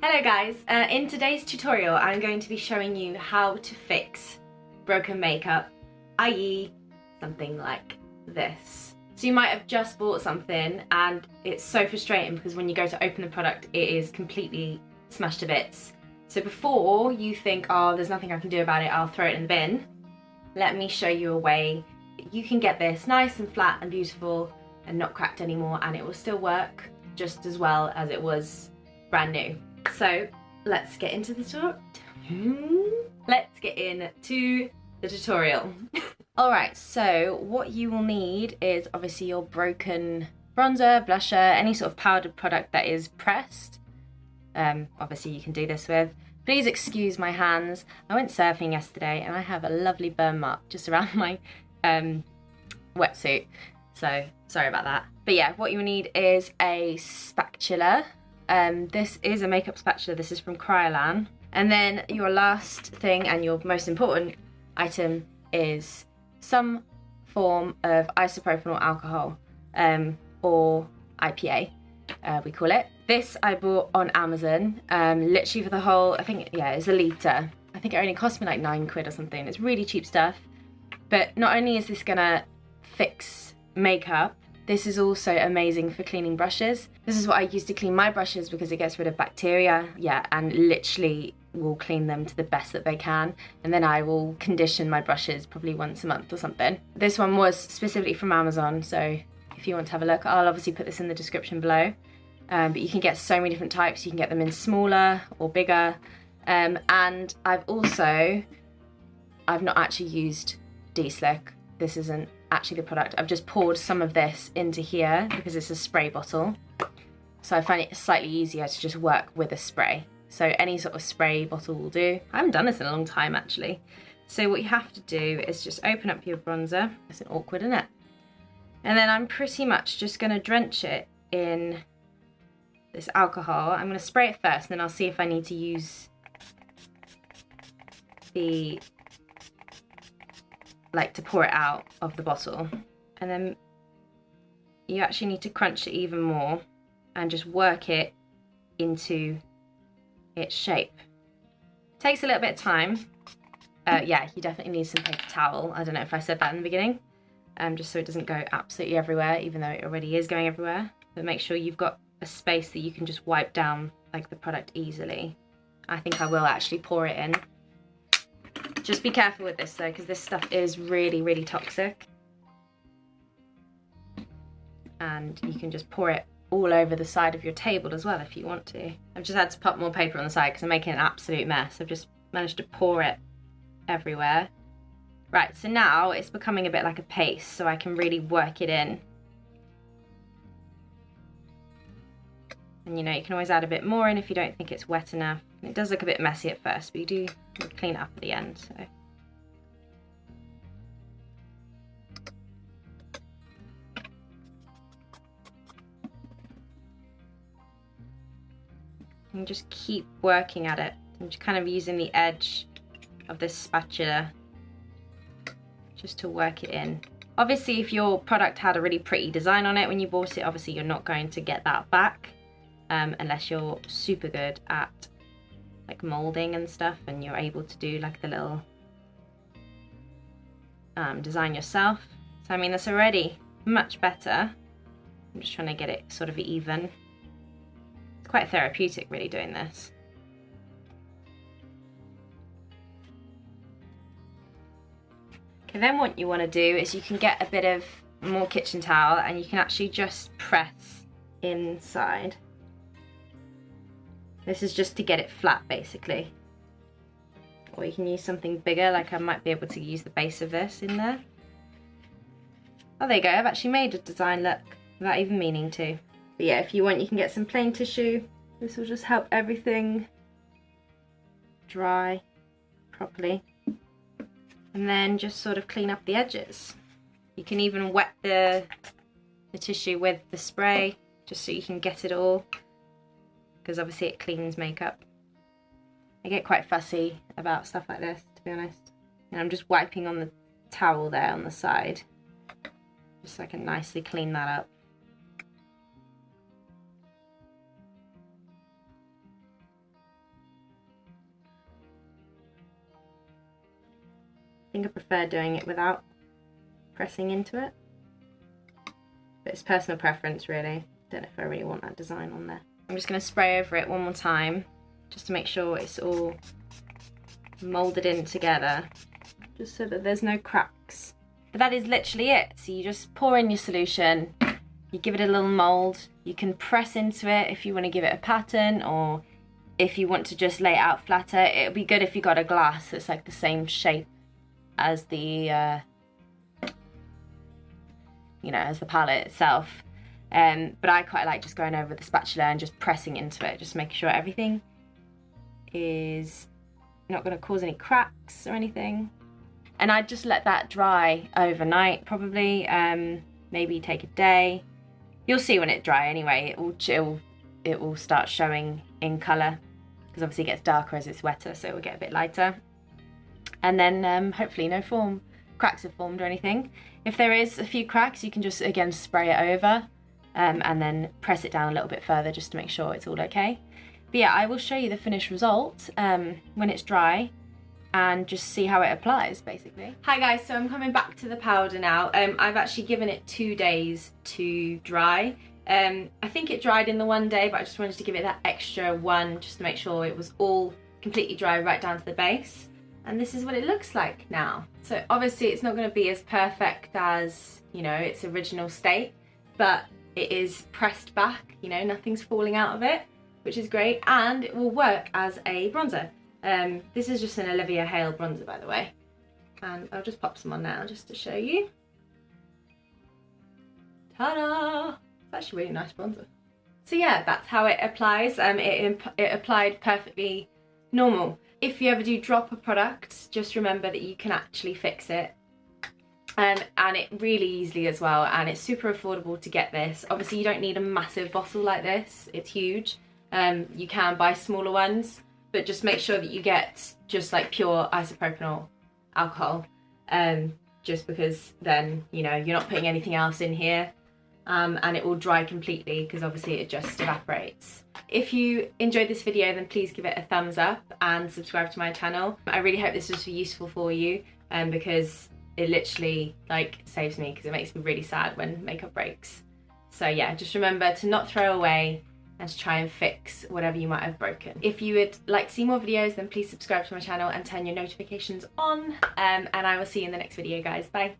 Hello guys, in today's tutorial I'm going to be showing you how to fix broken makeup, i.e. something like this. So you might have just bought something and it's so frustrating because when you go to open the product it is completely smashed to bits. So before you think, oh, there's nothing I can do about it, I'll throw it in the bin, let me show you a way that you can get this nice and flat and beautiful and not cracked anymore, and it will still work just as well as it was brand new. So let's get into the tutorial. Let's get into the tutorial. Alright, so what you will need is obviously your broken bronzer, blusher, any sort of powdered product that is pressed. Obviously you can do this with. Please excuse my hands. I went surfing yesterday and I have a lovely burn mark just around my wetsuit. So sorry about that. But yeah, what you need is a spatula. This is a makeup spatula. This is from Kryolan. And then your last thing and your most important item is some form of isopropyl alcohol, or IPA, we call it. This I bought on Amazon, literally for the whole, I think, yeah, it's a litre. I think it only cost me like £9 or something. It's really cheap stuff. But not only is this gonna fix makeup, this is also amazing for cleaning brushes. This is what I use to clean my brushes because it gets rid of bacteria, yeah, and literally will clean them to the best that they can. And then I will condition my brushes probably once a month or something. This one was specifically from Amazon, so if you want to have a look, I'll obviously put this in the description below. But you can get so many different types. You can get them in smaller or bigger. And I've not actually used D-Slick. This isn't actually the product. I've just poured some of this into here because it's a spray bottle. So I find it slightly easier to just work with a spray. So any sort of spray bottle will do. I haven't done this in a long time actually. So what you have to do is just open up your bronzer. It's awkward, isn't it? And then I'm pretty much just gonna drench it in this alcohol. I'm gonna spray it first and then I'll see if I need to use the, like, to pour it out of the bottle. And then you actually need to crunch it even more and just work it into its shape. It takes a little bit of time. Yeah, you definitely need some paper towel. I don't know if I said that in the beginning. Just so it doesn't go absolutely everywhere, even though it already is going everywhere. But make sure you've got a space that you can just wipe down like the product easily. I think I will actually pour it in. Just be careful with this though, because this stuff is really, really toxic. And you can just pour it all over the side of your table as well if you want to. I've just had to put more paper on the side because I'm making an absolute mess. I've just managed to pour it everywhere. Right, so now it's becoming a bit like a paste, so I can really work it in. And you know, you can always add a bit more in if you don't think it's wet enough. It does look a bit messy at first, but you do clean it up at the end, so. And just keep working at it. I'm just kind of using the edge of this spatula just to work it in. Obviously, if your product had a really pretty design on it when you bought it, obviously you're not going to get that back. Unless you're super good at like molding and stuff and you're able to do like the little design yourself. So I mean, that's already much better. I'm just trying to get it sort of even. It's quite therapeutic really doing this. Okay, then what you want to do is you can get a bit of more kitchen towel and you can actually just press inside. This is just to get it flat basically. Or you can use something bigger, like I might be able to use the base of this in there. Oh, there you go, I've actually made a design look without even meaning to. But yeah, if you want you can get some plain tissue. This will just help everything dry properly. And then just sort of clean up the edges. You can even wet the tissue with the spray just so you can get it all, because obviously it cleans makeup. I get quite fussy about stuff like this, to be honest. And I'm just wiping on the towel there on the side, just so I can nicely clean that up. think I prefer doing it without pressing into it. But it's personal preference really. Don't know if I really want that design on there. I'm just going to spray over it one more time just to make sure it's all moulded in together, just so that there's no cracks. But that is literally it. So you just pour in your solution, you give it a little mould, you can press into it if you want to give it a pattern, or if you want to just lay it out flatter. It would be good if you got a glass that's like the same shape as the you know, as the palette itself. But I quite like just going over with the spatula and just pressing into it, just making sure everything is not going to cause any cracks or anything. And I'd just let that dry overnight, probably. Maybe take a day. You'll see when it dry anyway. It will start showing in colour, because obviously it gets darker as it's wetter, so it will get a bit lighter. And then hopefully no cracks have formed or anything. If there is a few cracks, you can just again spray it over and then press it down a little bit further just to make sure it's all okay. But yeah, I will show you the finished result when it's dry and just see how it applies basically. Hi guys, so I'm coming back to the powder now. I've actually given it 2 days to dry. I think it dried in the 1 day, but I just wanted to give it that extra one just to make sure it was all completely dry right down to the base. And this is what it looks like now. So obviously it's not going to be as perfect as, you know, its original state, but it is pressed back, you know, nothing's falling out of it, which is great, and it will work as a bronzer. This is just an Olivia Hale bronzer, by the way. And I'll just pop some on now just to show you. Ta-da! It's actually a really nice bronzer. So yeah, that's how it applies. It applied perfectly normal. If you ever do drop a product, just remember that you can actually fix it. And it really easily as well, and it's super affordable to get this. Obviously you don't need a massive bottle like this, it's huge. You can buy smaller ones, but just make sure that you get just like pure isopropanol alcohol, just because then, you know, you're not putting anything else in here, and it will dry completely because obviously it just evaporates. If you enjoyed this video, then please give it a thumbs up and subscribe to my channel. I really hope this was useful for you, because it literally like saves me, because it makes me really sad when makeup breaks. So yeah, just remember to not throw away and to try and fix whatever you might have broken. If you would like to see more videos, then please subscribe to my channel and turn your notifications on, and I will see you in the next video, guys. Bye.